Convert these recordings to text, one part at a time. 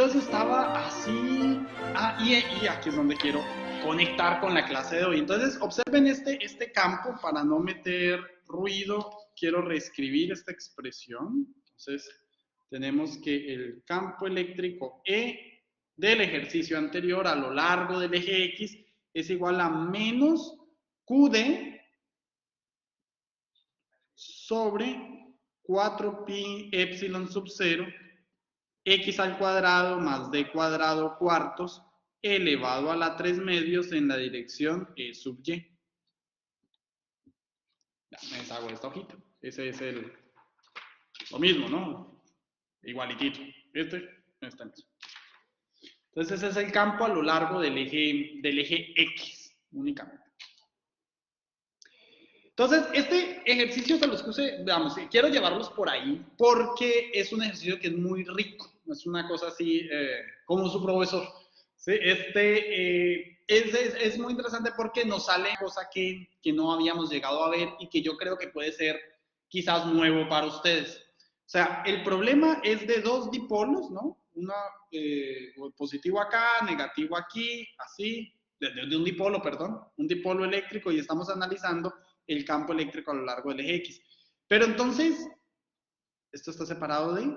entonces estaba así, y aquí es donde quiero conectar con la clase de hoy. Entonces, observen este campo para no meter ruido. Quiero reescribir esta expresión. Entonces, tenemos que el campo eléctrico E del ejercicio anterior a lo largo del eje X es igual a menos QD sobre 4pi epsilon sub 0 x al cuadrado más d cuadrado cuartos elevado a la 3 medios en la dirección E sub y. Ya, me deshago esta hojita. Ese es lo mismo, ¿no? Igualitito. Este mismo. Entonces ese es el campo a lo largo del eje X únicamente. Entonces, este ejercicio se los puse, digamos, quiero llevarlos por ahí porque es un ejercicio que es muy rico, es una cosa así como su profesor. ¿Sí? Es muy interesante porque nos sale cosa que no habíamos llegado a ver y que yo creo que puede ser quizás nuevo para ustedes. O sea, el problema es de dos dipolos, ¿no? Una positivo acá, negativo aquí, así, de un dipolo, perdón, un dipolo eléctrico y estamos analizando el campo eléctrico a lo largo del eje X. Pero entonces, esto está separado de...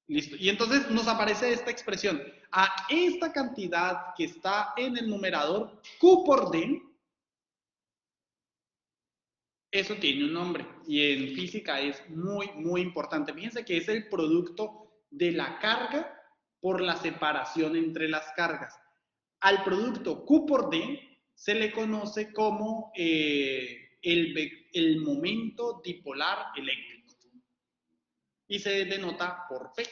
Listo. Y entonces nos aparece esta expresión. A esta cantidad que está en el numerador, Q por D, eso tiene un nombre. Y en física es muy, muy importante. Fíjense que es el producto de la carga por la separación entre las cargas. Al producto Q por D se le conoce como el momento dipolar eléctrico. Y se denota por P.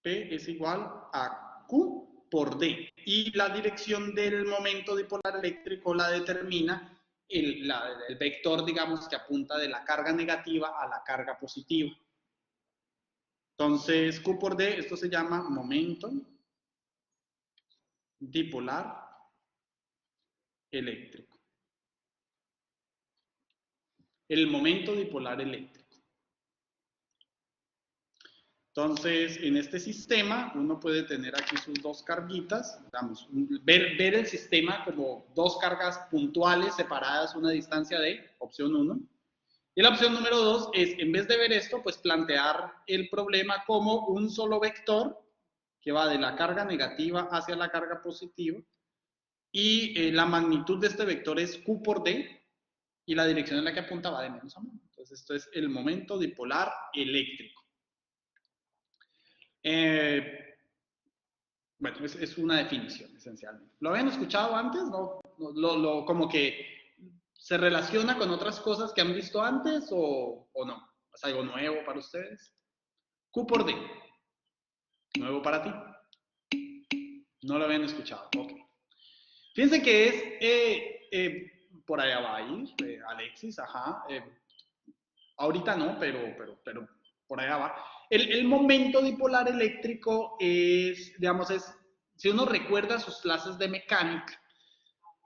P es igual a Q por D. Y la dirección del momento dipolar eléctrico la determina el vector, digamos, que apunta de la carga negativa a la carga positiva. Entonces, Q por D, esto se llama momento dipolar eléctrico. El momento dipolar eléctrico. Entonces, en este sistema, uno puede tener aquí sus dos carguitas, digamos, ver el sistema como dos cargas puntuales separadas a una distancia de, opción 1. Y la opción número 2 es, en vez de ver esto, pues plantear el problema como un solo vector que va de la carga negativa hacia la carga positiva. Y la magnitud de este vector es Q por D y la dirección en la que apunta va de menos a menos. Entonces, esto es el momento dipolar eléctrico. Bueno, es una definición, esencialmente. ¿Lo habían escuchado antes? ¿No? Como que se relaciona con otras cosas que han visto antes o no? ¿Es algo nuevo para ustedes? Q por D. Nuevo para ti. No lo habían escuchado. Ok. Fíjense que es, por allá va a ir, Alexis, ajá. Ahorita no, pero por allá va. El momento dipolar eléctrico es, digamos, si uno recuerda sus clases de mecánica,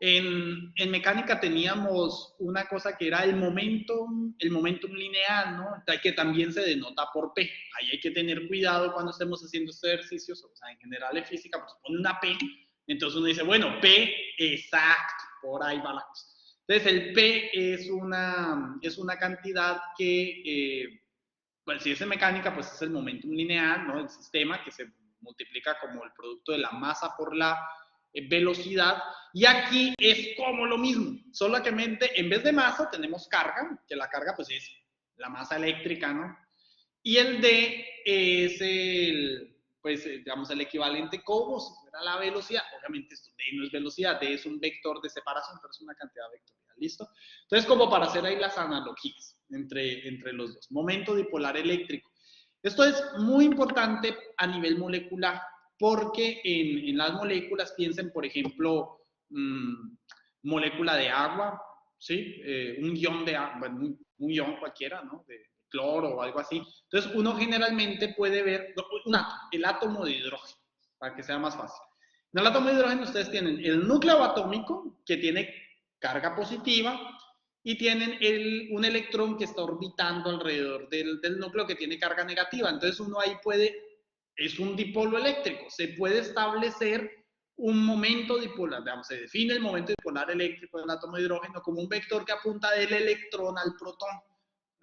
en mecánica teníamos una cosa que era el momentum lineal, ¿no? Que también se denota por P. Ahí hay que tener cuidado cuando estemos haciendo estos ejercicios, o sea, en general en física, pues pone una P, entonces uno dice, bueno, P, exacto, por ahí va la cosa. Entonces, el P es una cantidad que, pues si es en mecánica, pues es el momentum lineal, ¿no? El sistema que se multiplica como el producto de la masa por la velocidad. Y aquí es como lo mismo, solamente en vez de masa tenemos carga, que la carga pues es la masa eléctrica, ¿no? Y el D es digamos, el equivalente como si fuera la velocidad. Obviamente esto D no es velocidad, D es un vector de separación, pero es una cantidad vectorial, ¿listo? Entonces, como para hacer ahí las analogías entre los dos. Momento dipolar eléctrico. Esto es muy importante a nivel molecular, porque en las moléculas, piensen, por ejemplo, molécula de agua, ¿sí? Un ion de agua, bueno, un ion cualquiera, ¿no? De cloro o algo así. Entonces, uno generalmente puede ver el átomo de hidrógeno, para que sea más fácil. En el átomo de hidrógeno ustedes tienen el núcleo atómico, que tiene carga positiva, y tienen un electrón que está orbitando alrededor del núcleo que tiene carga negativa. Entonces, uno ahí puede es un dipolo eléctrico. Se puede establecer un momento dipolar, digamos, se define el momento dipolar eléctrico del átomo de hidrógeno como un vector que apunta del electrón al protón,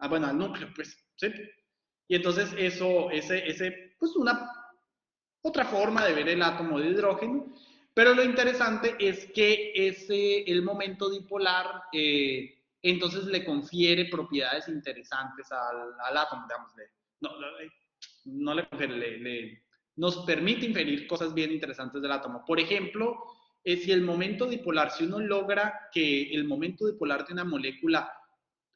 bueno, al núcleo, pues, ¿sí? Y entonces pues una otra forma de ver el átomo de hidrógeno, pero lo interesante es que el momento dipolar entonces le confiere propiedades interesantes al átomo, digamos, no le confiere, nos permite inferir cosas bien interesantes del átomo. Por ejemplo, si el momento dipolar, si uno logra que el momento dipolar de una molécula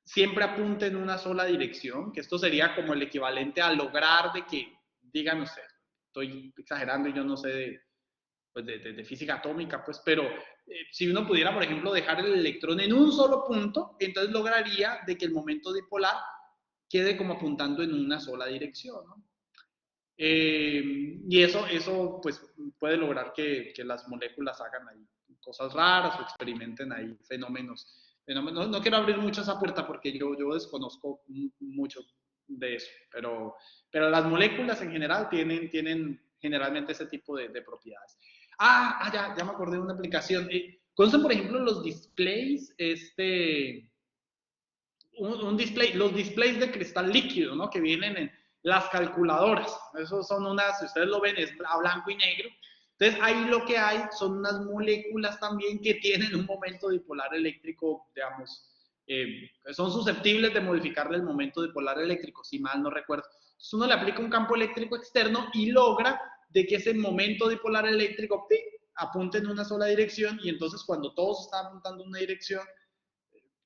siempre apunte en una sola dirección, que esto sería como el equivalente a lograr de que, digan ustedes, estoy exagerando y yo no sé de física atómica, pues, pero si uno pudiera, por ejemplo, dejar el electrón en un solo punto, entonces lograría de que el momento dipolar quede como apuntando en una sola dirección, ¿no? Y eso pues puede lograr que las moléculas hagan ahí cosas raras o experimenten ahí fenómenos. No quiero abrir mucho esa puerta porque yo desconozco mucho de eso, pero las moléculas en general tienen generalmente ese tipo de propiedades. Ya me acordé de una aplicación. ¿Conocen, por ejemplo, los displays? Los displays de cristal líquido, ¿no? Que vienen en las calculadoras. Esos son unas, si ustedes lo ven, es a blanco y negro. Entonces, ahí lo que hay son unas moléculas también que tienen un momento dipolar eléctrico, digamos, son susceptibles de modificarle el momento dipolar eléctrico, si mal no recuerdo. Entonces, uno le aplica un campo eléctrico externo y logra de que ese momento dipolar eléctrico apunte en una sola dirección, y entonces cuando todos están apuntando en una dirección,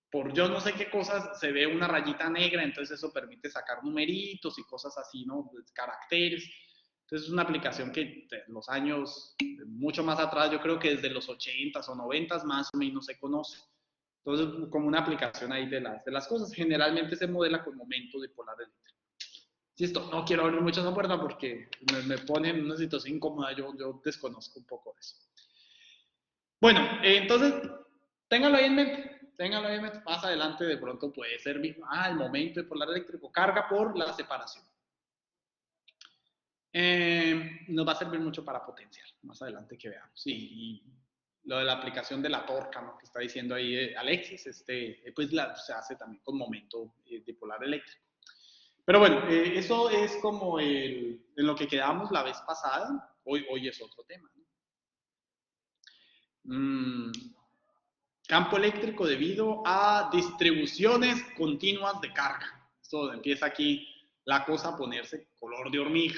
por yo no sé qué cosas, se ve una rayita negra, entonces eso permite sacar numeritos y cosas así, ¿no? Caracteres. Entonces es una aplicación que de los años, mucho más atrás, yo creo que desde los 80s o 90s más o menos se conoce. Entonces, como una aplicación ahí de las cosas, generalmente se modela con momento dipolar eléctrico. Listo, no quiero abrir mucho esa puerta porque me pone en una situación incómoda, yo desconozco un poco de eso. Bueno, entonces, téngalo ahí en mente. Téngalo ahí en mente. Más adelante de pronto puede servir. El momento dipolar eléctrico. Carga por la separación. Nos va a servir mucho para potencial. Más adelante que veamos. Y lo de la aplicación de la torca, ¿no? Que está diciendo ahí Alexis, pues se hace también con momento dipolar eléctrico. Pero bueno, eso es como en lo que quedamos la vez pasada. Hoy es otro tema, ¿no? Campo eléctrico debido a distribuciones continuas de carga. Esto empieza aquí la cosa a ponerse color de hormiga.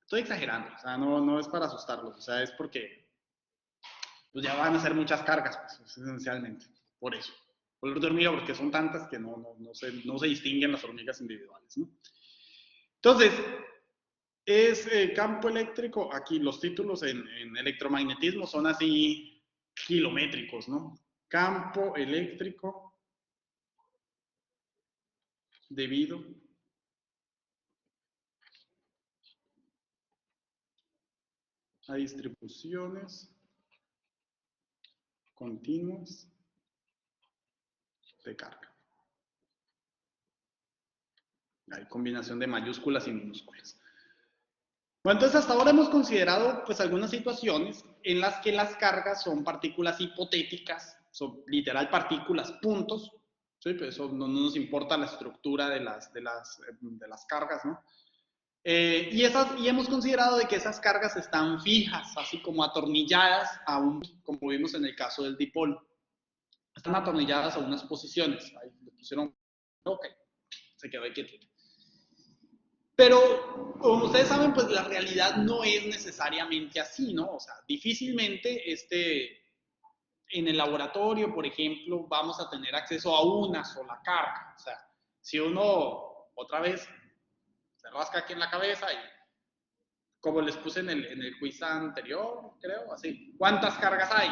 Estoy exagerando, o sea, no es para asustarlos, o sea, es porque pues ya van a ser muchas cargas, pues, esencialmente, por eso. Color de hormiga porque son tantas que no se distinguen las hormigas individuales, ¿no? Entonces, es campo eléctrico, aquí los títulos en electromagnetismo son así kilométricos, ¿no? Campo eléctrico debido a distribuciones continuas de carga. Hay combinación de mayúsculas y minúsculas. Bueno, entonces hasta ahora hemos considerado pues algunas situaciones en las que las cargas son partículas hipotéticas, son literal partículas, puntos, ¿sí? Pues eso no nos importa la estructura de las cargas, ¿no? Y hemos considerado de que esas cargas están fijas, así como atornilladas como vimos en el caso del dipolo. Están atornilladas a unas posiciones. Ahí le pusieron, ok, se quedó ahí quietito. Pero, como ustedes saben, pues la realidad no es necesariamente así, ¿no? O sea, difícilmente en el laboratorio, por ejemplo, vamos a tener acceso a una sola carga. O sea, si uno, otra vez, se rasca aquí en la cabeza y, como les puse en el quiz anterior, creo, así, ¿cuántas cargas hay?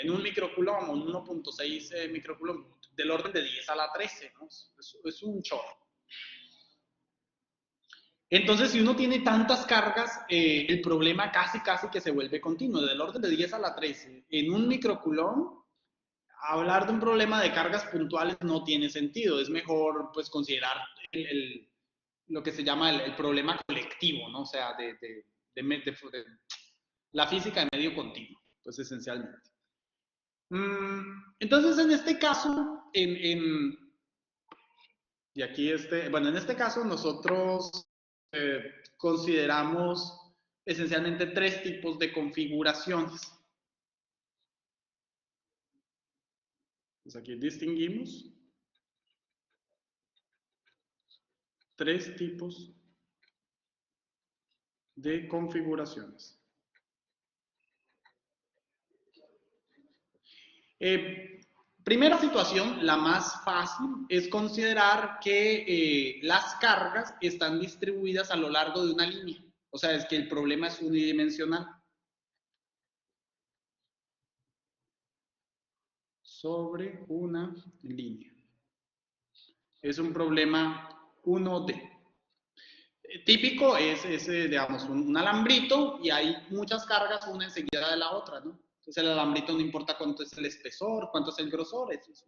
En un microcoulomb o en 1.6 microcoulomb, del orden de 10 a la 13, ¿no? Es un chorro. Entonces, si uno tiene tantas cargas, el problema casi que se vuelve continuo, del orden de 10 a la 13. En un microcoulomb, hablar de un problema de cargas puntuales no tiene sentido. Es mejor, pues, considerar lo que se llama el problema colectivo, ¿no? O sea, de la física de medio continuo, pues esencialmente. Entonces, en este caso, y aquí bueno, en este caso nosotros consideramos esencialmente tres tipos de configuraciones. Pues aquí distinguimos tres tipos de configuraciones. Primera situación, la más fácil, es considerar que las cargas están distribuidas a lo largo de una línea. O sea, es que el problema es unidimensional. Sobre una línea. Es un problema 1D. Típico es digamos, un alambrito y hay muchas cargas una enseguida de la otra, ¿no? Entonces el alambrito no importa cuánto es el espesor, cuánto es el grosor, es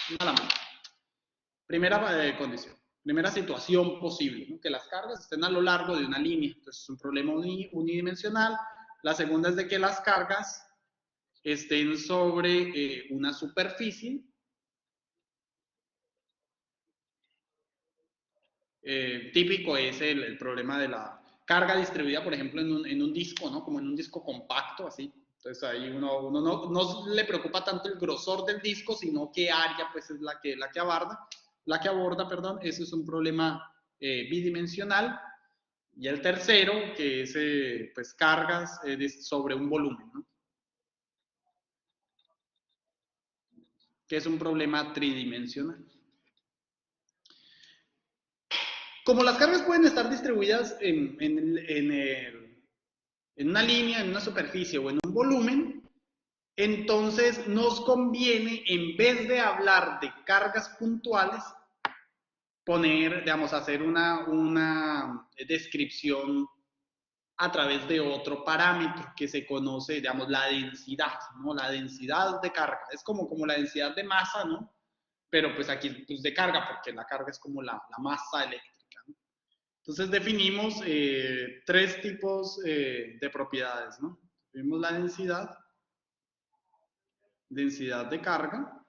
un alambrito. Primera condición, primera situación posible, ¿no? Que las cargas estén a lo largo de una línea. Entonces es un problema unidimensional. La segunda es de que las cargas estén sobre una superficie. Típico es el problema de la carga distribuida, por ejemplo, en un disco, ¿no? Como en un disco compacto, así. Entonces ahí uno no le preocupa tanto el grosor del disco, sino qué área pues es la que aborda, perdón. Eso es un problema bidimensional. Y el tercero, que es pues cargas sobre un volumen, ¿no? Que es un problema tridimensional. Como las cargas pueden estar distribuidas en una línea, en una superficie o en un volumen, entonces nos conviene, en vez de hablar de cargas puntuales, poner, digamos, hacer una descripción a través de otro parámetro que se conoce, digamos, la densidad, ¿no? La densidad de carga. Es como la densidad de masa, ¿no? Pero pues aquí pues de carga, porque la carga es como la masa eléctrica, ¿no? Entonces definimos tres tipos de propiedades, ¿no? Definimos la densidad de carga,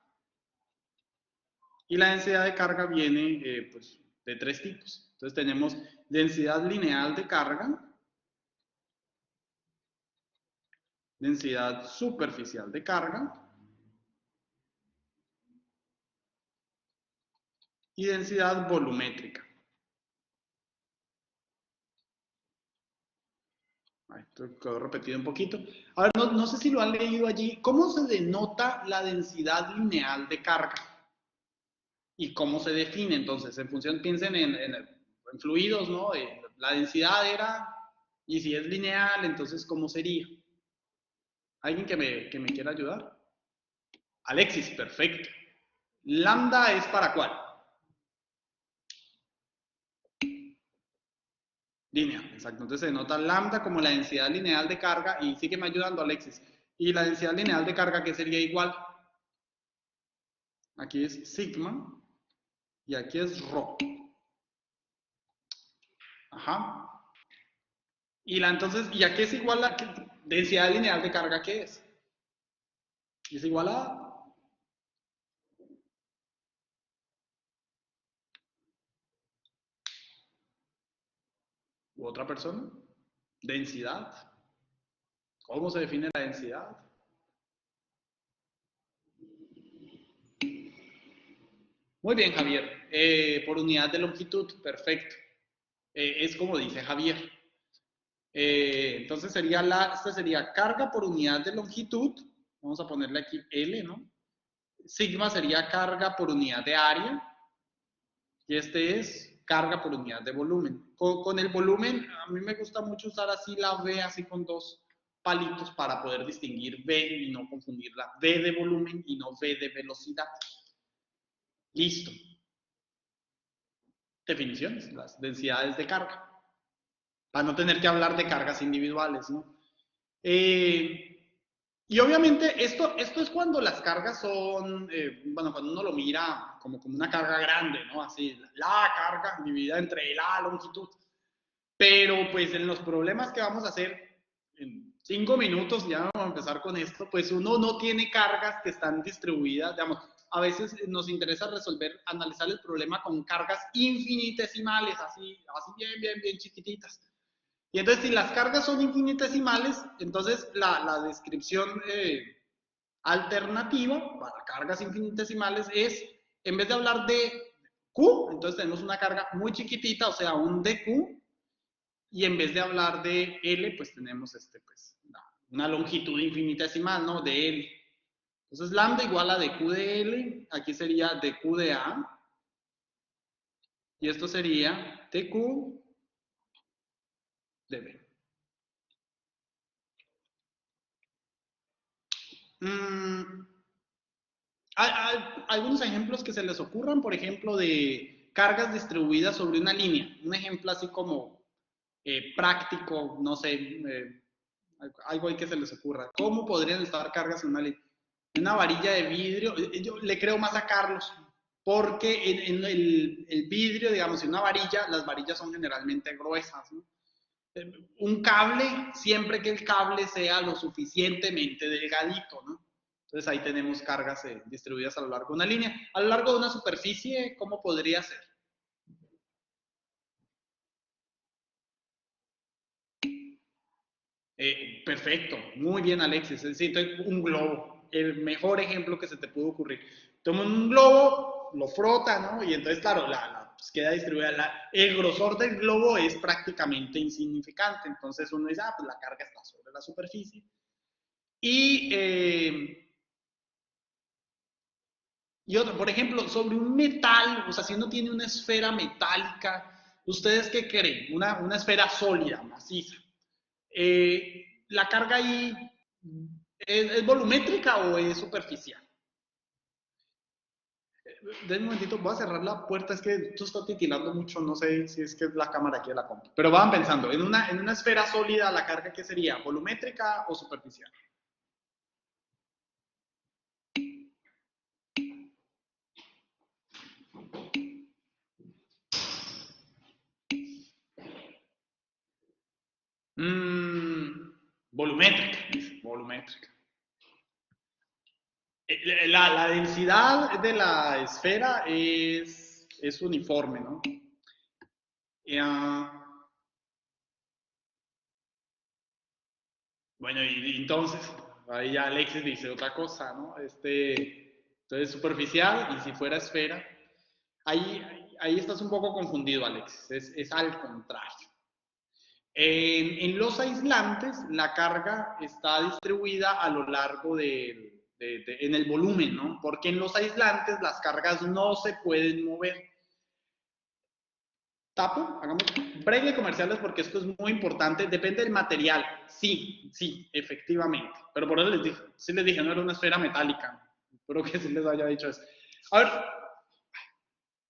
y la densidad de carga viene pues, de tres tipos. Entonces tenemos densidad lineal de carga, densidad superficial de carga y densidad volumétrica. Esto quedó repetido un poquito. A ver, no sé si lo han leído allí. ¿Cómo se denota la densidad lineal de carga? ¿Y cómo se define? Entonces, en función, piensen en fluidos, ¿no? La densidad era, y si es lineal, entonces, ¿cómo sería? ¿Alguien que me quiera ayudar? Alexis, perfecto. Lambda es para cuál? Línea, exacto. Entonces se denota lambda como la densidad lineal de carga y sígueme ayudando, Alexis. Y la densidad lineal de carga, ¿qué sería igual? Aquí es sigma y aquí es rho. Ajá. Entonces, ¿y a qué es igual la densidad lineal de carga? ¿Qué es? Es igual a otra persona. Densidad. ¿Cómo se define la densidad? Muy bien, Javier. Por unidad de longitud, perfecto. Es como dice Javier. Entonces esta sería carga por unidad de longitud. Vamos a ponerle aquí L, ¿no? Sigma sería carga por unidad de área. Y este es carga por unidad de volumen. Con el volumen, a mí me gusta mucho usar así la V, así con dos palitos para poder distinguir V y no confundirla. V de volumen y no V de velocidad. Listo. Definiciones, las densidades de carga. Para no tener que hablar de cargas individuales, ¿no? Y obviamente esto es cuando las cargas son, bueno, cuando uno lo mira como una carga grande, ¿no? Así, la carga dividida entre la longitud. Pero pues en los problemas que vamos a hacer en 5 minutos, ya vamos a empezar con esto, pues uno no tiene cargas que están distribuidas, digamos, a veces nos interesa resolver, analizar el problema con cargas infinitesimales, así bien chiquititas. Y entonces, si las cargas son infinitesimales, entonces la descripción alternativa para cargas infinitesimales es, en vez de hablar de Q, entonces tenemos una carga muy chiquitita, o sea, un dQ, y en vez de hablar de L, pues tenemos pues, una longitud infinitesimal, ¿no? De L. Entonces, lambda igual a dQ de L, aquí sería dQ de A, y esto sería dQ de B. Hay algunos ejemplos que se les ocurran, por ejemplo, de cargas distribuidas sobre una línea. Un ejemplo así como práctico, no sé, algo ahí que se les ocurra. ¿Cómo podrían estar cargas en una línea? Una varilla de vidrio, yo le creo más a Carlos, porque en el vidrio, digamos, en una varilla, las varillas son generalmente gruesas, ¿no? Un cable, siempre que el cable sea lo suficientemente delgadito, ¿no? Entonces ahí tenemos cargas distribuidas a lo largo de una línea. A lo largo de una superficie, ¿cómo podría ser? Perfecto, muy bien Alexis. Es decir, un globo, el mejor ejemplo que se te pudo ocurrir. Toma un globo, lo frota, ¿no? Y entonces, claro, pues queda distribuida. El grosor del globo es prácticamente insignificante. Entonces uno dice, pues la carga está sobre la superficie. Y otro, por ejemplo, sobre un metal, o sea, si uno tiene una esfera metálica, ¿ustedes qué creen? Una esfera sólida, maciza. ¿La carga ahí es volumétrica o es superficial? Den un momentito, voy a cerrar la puerta, es que esto está titilando mucho, no sé si es que es la cámara aquí de la compu. Pero van pensando, en una esfera sólida, ¿la carga qué sería? ¿Volumétrica o superficial? Volumétrica, volumétrica. La densidad de la esfera es uniforme, ¿no? Bueno, y entonces, ahí ya Alexis dice otra cosa, ¿no? Entonces, superficial, y si fuera esfera, ahí estás un poco confundido, Alexis, es al contrario. En los aislantes, la carga está distribuida a lo largo en el volumen, ¿no? Porque en los aislantes las cargas no se pueden mover. Tapo, hagamos breve comerciales porque esto es muy importante. Depende del material. Sí, efectivamente. Pero por eso les dije, no era una esfera metálica. Espero que sí les haya dicho eso. A ver,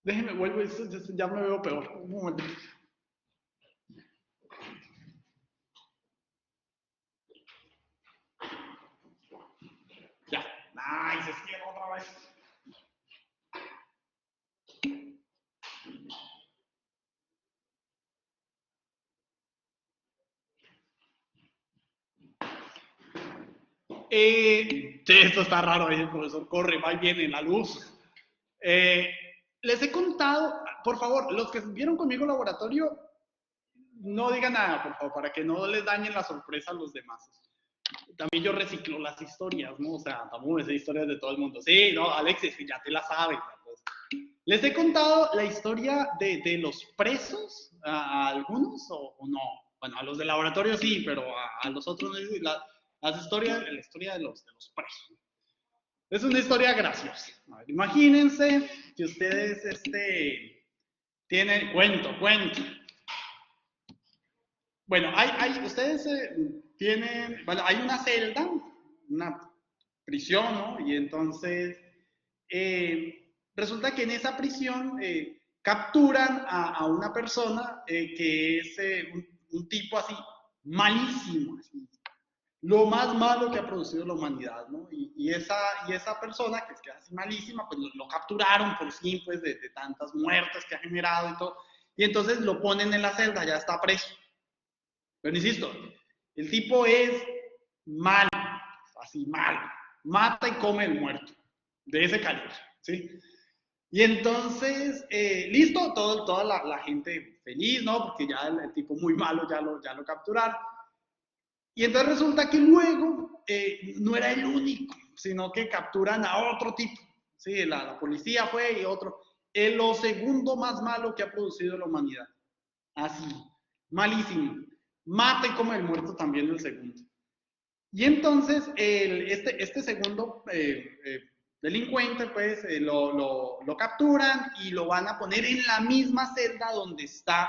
déjenme, vuelvo, ya me veo peor. Un momento. Ya. Nice, se cierra otra vez. Esto está raro ahí, el profesor corre, va y viene la luz. Les he contado, por favor, los que vieron conmigo el laboratorio, no digan nada, por favor, para que no les dañen la sorpresa a los demás. También yo reciclo las historias, ¿no? O sea, tampoco me sé historias de todo el mundo. Sí, no, Alexis, ya te la sabes. Pues. ¿Les he contado la historia de los presos a algunos o no? Bueno, a los del laboratorio sí, pero a los otros no. La historia de los presos. Es una historia graciosa. Imagínense que ustedes tienen, cuento. Bueno, ustedes tienen, bueno, hay una celda, una prisión, ¿no? Y entonces resulta que en esa prisión capturan a una persona que es un tipo así, malísimo, así, lo más malo que ha producido la humanidad, ¿no? Y esa persona, que es que es así malísima, pues lo capturaron por fin, pues, de tantas muertes que ha generado y todo, y entonces lo ponen en la celda, ya está preso. Pero insisto, el tipo es malo, así malo, mata y come el muerto, de ese calibre, ¿sí? Y entonces, listo, toda la gente feliz, ¿no? Porque ya el tipo muy malo ya lo capturaron. Y entonces resulta que luego no era el único, sino que capturan a otro tipo. Sí, la policía fue y otro. Es lo segundo más malo que ha producido la humanidad. Así, malísimo. Mata y come el muerto también el segundo. Y entonces este segundo delincuente, pues lo capturan y lo van a poner en la misma celda donde está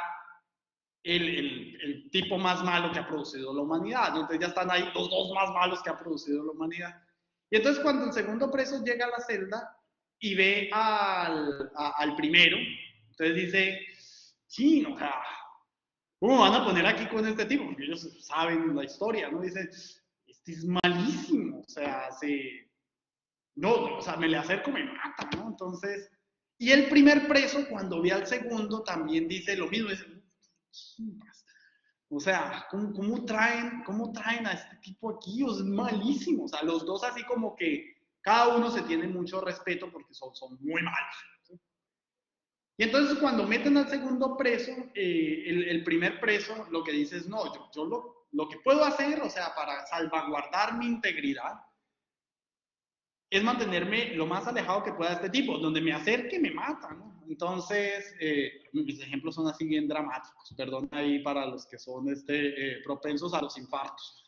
el tipo más malo que ha producido la humanidad. Entonces ya están ahí los dos más malos que ha producido la humanidad. Y entonces cuando el segundo preso llega a la celda y ve al primero, entonces dice, sí, o sea, ¿cómo van a poner aquí con este tipo? Porque ellos saben la historia, ¿no? Dice, este es malísimo, o sea, no, o sea, me le acerco, me mata, ¿no? Entonces, y el primer preso, cuando ve al segundo, también dice lo mismo, dice, o sea, cómo traen a este tipo aquí? O sea, es malísimo. O sea, los dos así como que cada uno se tiene mucho respeto porque son muy malos. ¿Sí? Y entonces cuando meten al segundo preso, el primer preso lo que dice es, no, yo lo que puedo hacer, o sea, para salvaguardar mi integridad, es mantenerme lo más alejado que pueda de este tipo. Donde me acerque, me mata, ¿no? Entonces, mis ejemplos son así bien dramáticos. Perdón ahí para los que son propensos a los infartos.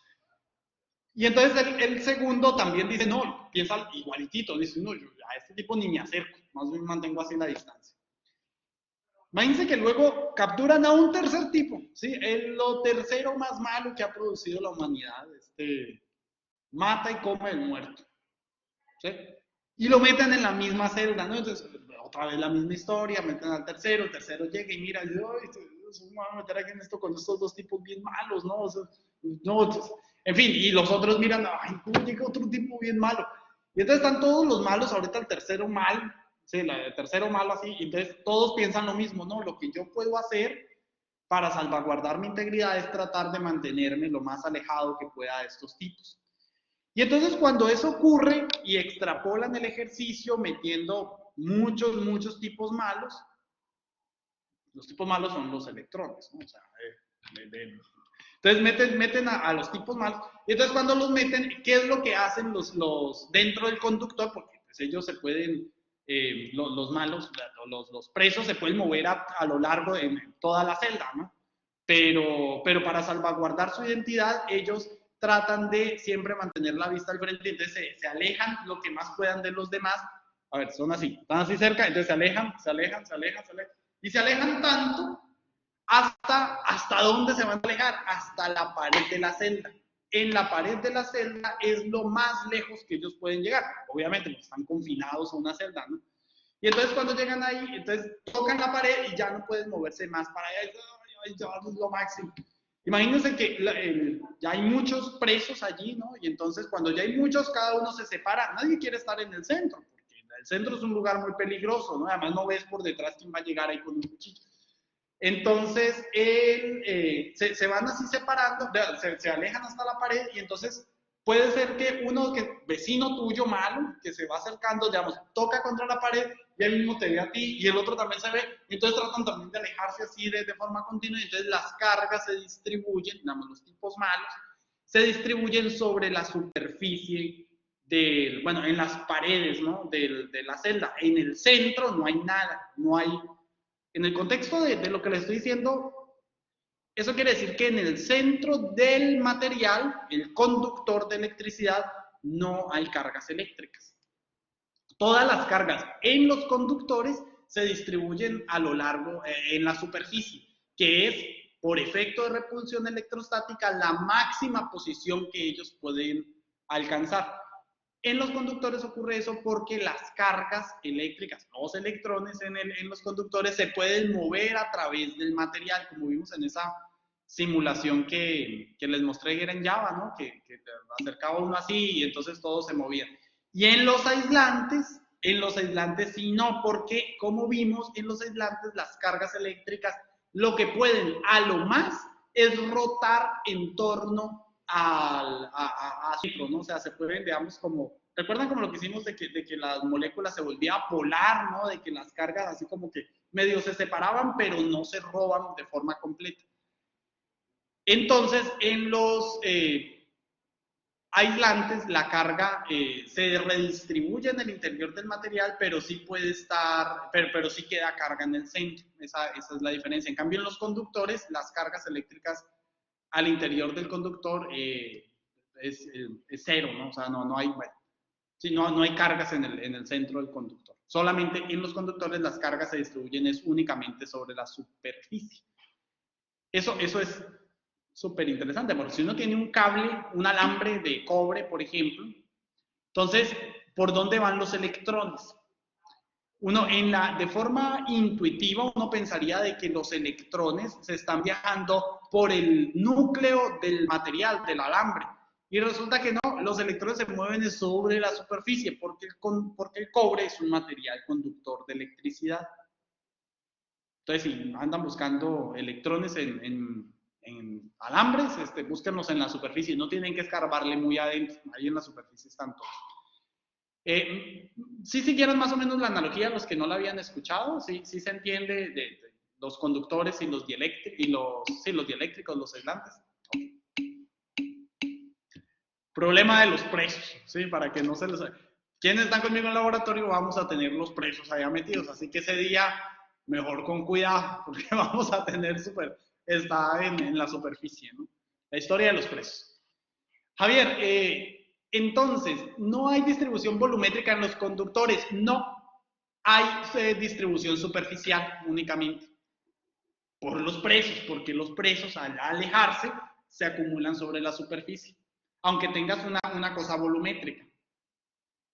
Y entonces el segundo también dice, no, piensa igualitito. Dice, no, yo a este tipo ni me acerco. Más bien mantengo así la distancia. Imagínense que luego capturan a un tercer tipo, ¿sí? Lo tercero más malo que ha producido la humanidad. Mata y come el muerto. ¿Sí? Y lo meten en la misma celda, ¿no? Entonces, otra vez la misma historia, meten al tercero, el tercero llega y mira, y dice, ay, me voy a meter aquí en esto con estos dos tipos bien malos, ¿no? O sea, no, entonces, en fin, y los otros miran, ay, ¿cómo llega otro tipo bien malo? Y entonces están todos los malos, ahorita el tercero mal, sí, el tercero malo así, y entonces todos piensan lo mismo, ¿no? Lo que yo puedo hacer para salvaguardar mi integridad es tratar de mantenerme lo más alejado que pueda de estos tipos. Y entonces cuando eso ocurre y extrapolan el ejercicio metiendo muchos tipos malos, los tipos malos son los electrones, ¿no? O sea, entonces meten a los tipos malos, y entonces cuando los meten, ¿qué es lo que hacen los dentro del conductor? Porque pues, ellos se pueden, los malos, los presos se pueden mover a lo largo de toda la celda, ¿no? Pero para salvaguardar su identidad, ellos tratan de siempre mantener la vista al frente, entonces se alejan lo que más puedan de los demás. A ver, son así, están así cerca, entonces se alejan, y se alejan tanto hasta dónde se van a alejar, hasta la pared de la celda. En la pared de la celda es lo más lejos que ellos pueden llegar. Obviamente, porque están confinados a una celda, ¿no? Y entonces cuando llegan ahí, entonces tocan la pared y ya no pueden moverse más para allá. Ya es lo máximo. Imagínense que ya hay muchos presos allí, ¿no? Y entonces cuando ya hay muchos, cada uno se separa. Nadie quiere estar en el centro, porque el centro es un lugar muy peligroso, ¿no? Además no ves por detrás quién va a llegar ahí con un cuchillo. Entonces, se van así separando, se alejan hasta la pared y entonces puede ser que vecino tuyo malo, que se va acercando, digamos, toca contra la pared y él mismo te ve a ti y el otro también se ve, y entonces tratan también de alejarse así de forma continua y entonces las cargas se distribuyen, digamos, los tipos malos, se distribuyen sobre la superficie bueno, en las paredes, ¿no? De la celda. En el centro no hay nada, no hay en el contexto de lo que le estoy diciendo, eso quiere decir que en el centro del material, el conductor de electricidad, no hay cargas eléctricas. Todas las cargas en los conductores se distribuyen a lo largo, en la superficie, que es, por efecto de repulsión electrostática, la máxima posición que ellos pueden alcanzar. En los conductores ocurre eso porque las cargas eléctricas, los electrones en los conductores, se pueden mover a través del material, como vimos en esa simulación que les mostré que era en Java, ¿no? Que acercaba uno así y entonces todo se movía. Y en los aislantes sí no, porque como vimos, en los aislantes las cargas eléctricas lo que pueden a lo más es rotar en torno a ciclo, ¿no? O sea, se pueden, digamos, como, ¿recuerdan como lo que hicimos de que las moléculas se volvían polar, ¿no? De que las cargas así como que medio se separaban, pero no se roban de forma completa. Entonces, en los aislantes, la carga se redistribuye en el interior del material, pero sí puede estar, pero sí queda carga en el centro. Esa es la diferencia. En cambio, en los conductores, las cargas eléctricas al interior del conductor es cero, ¿no? O sea, no hay, bueno, sí, no hay cargas en el centro del conductor. Solamente en los conductores las cargas se distribuyen es únicamente sobre la superficie. Eso es súper interesante, porque si uno tiene un cable, un alambre de cobre, por ejemplo, entonces, ¿por dónde van los electrones? Uno, de forma intuitiva, uno pensaría de que los electrones se están viajando por el núcleo del material, del alambre. Y resulta que no, los electrones se mueven sobre la superficie, porque el cobre es un material conductor de electricidad. Entonces, si andan buscando electrones en alambres, búsquenlos en la superficie, no tienen que escarbarle muy adentro, ahí en la superficie están todos. Sí siguieron más o menos la analogía, los que no la habían escuchado, sí se entiende de los conductores y los dieléctricos, los aislantes. Okay. Problema de los presos, ¿sí? Para que no se les... Quienes están conmigo en el laboratorio vamos a tener los presos allá metidos, así que ese día mejor con cuidado, porque vamos a tener está en la superficie, ¿no? La historia de los presos. Javier, entonces, no hay distribución volumétrica en los conductores, no. Hay distribución superficial únicamente. Por los presos, porque los presos al alejarse se acumulan sobre la superficie, aunque tengas una cosa volumétrica.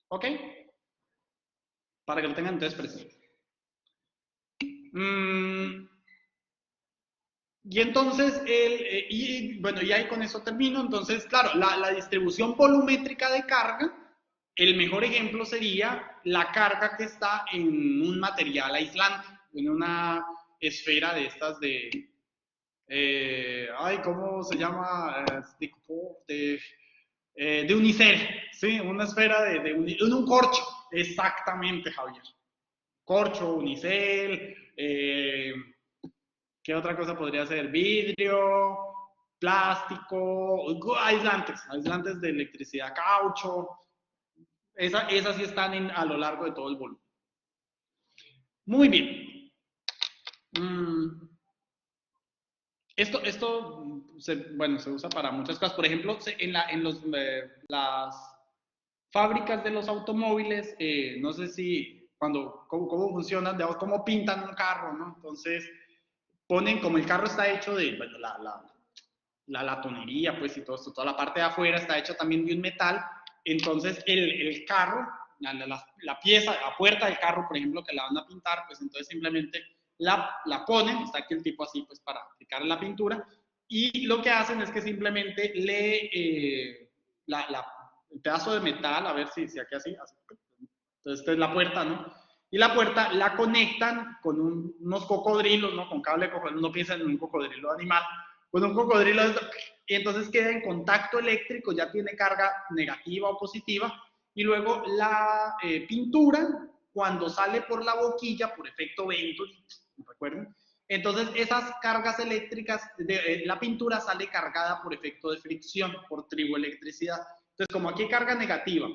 ¿Ok? Para que lo tengan entonces presente. Y entonces, bueno, y ahí con eso termino. Entonces, claro, la distribución volumétrica de carga, el mejor ejemplo sería la carga que está en un material aislante, en una esfera de estas ¿cómo se llama? De unicel, ¿sí? Una esfera de un corcho, exactamente, Javier. Corcho, unicel, ¿qué otra cosa podría ser? Vidrio, plástico, aislantes de electricidad, caucho. Esas sí están a lo largo de todo el volumen. Muy bien. Esto se usa para muchas cosas. Por ejemplo, las fábricas de los automóviles, no sé si cómo funcionan, cómo pintan un carro, ¿no? Entonces, ponen, como el carro está hecho de, bueno, la latonería, pues, y todo esto, toda la parte de afuera está hecha también de un metal, entonces el carro, la pieza, la puerta del carro, por ejemplo, que la van a pintar, pues entonces simplemente la ponen, está aquí el tipo así, pues, para aplicar la pintura, y lo que hacen es que simplemente el pedazo de metal, a ver si aquí así, entonces esta es la puerta, ¿no? Y la puerta la conectan con unos cocodrilos, ¿no? Con cable de cocodrilo, no piensan en un cocodrilo animal, con un cocodrilo, y entonces queda en contacto eléctrico, ya tiene carga negativa o positiva, y luego la pintura, cuando sale por la boquilla, por efecto Venturi, ¿recuerdan? Entonces esas cargas eléctricas, la pintura sale cargada por efecto de fricción, por triboelectricidad. Entonces, como aquí hay carga negativa,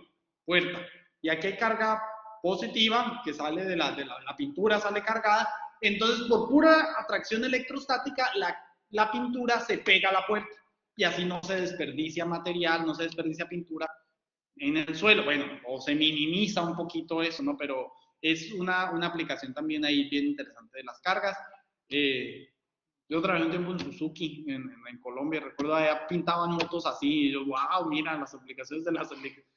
puerta, y aquí hay carga positiva, que sale de la pintura, sale cargada, entonces por pura atracción electrostática, la pintura se pega a la puerta, y así no se desperdicia material, no se desperdicia pintura en el suelo. Bueno, o se minimiza un poquito eso, ¿no? Pero es una aplicación también ahí bien interesante de las cargas. Yo trabajé un tiempo en Suzuki, en Colombia, recuerdo, allá pintaban motos así, y yo, wow, mira las aplicaciones de las aplicaciones.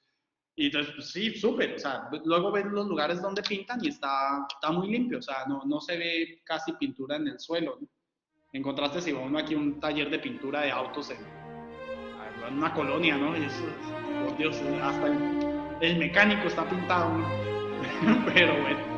Y entonces, pues, sí, súper, o sea, luego ven los lugares donde pintan y está muy limpio, o sea, no se ve casi pintura en el suelo, ¿no? En contraste, si va uno aquí a un taller de pintura de autos en una colonia, ¿no? Y eso, por Dios, hasta el mecánico está pintado, ¿no? Pero bueno.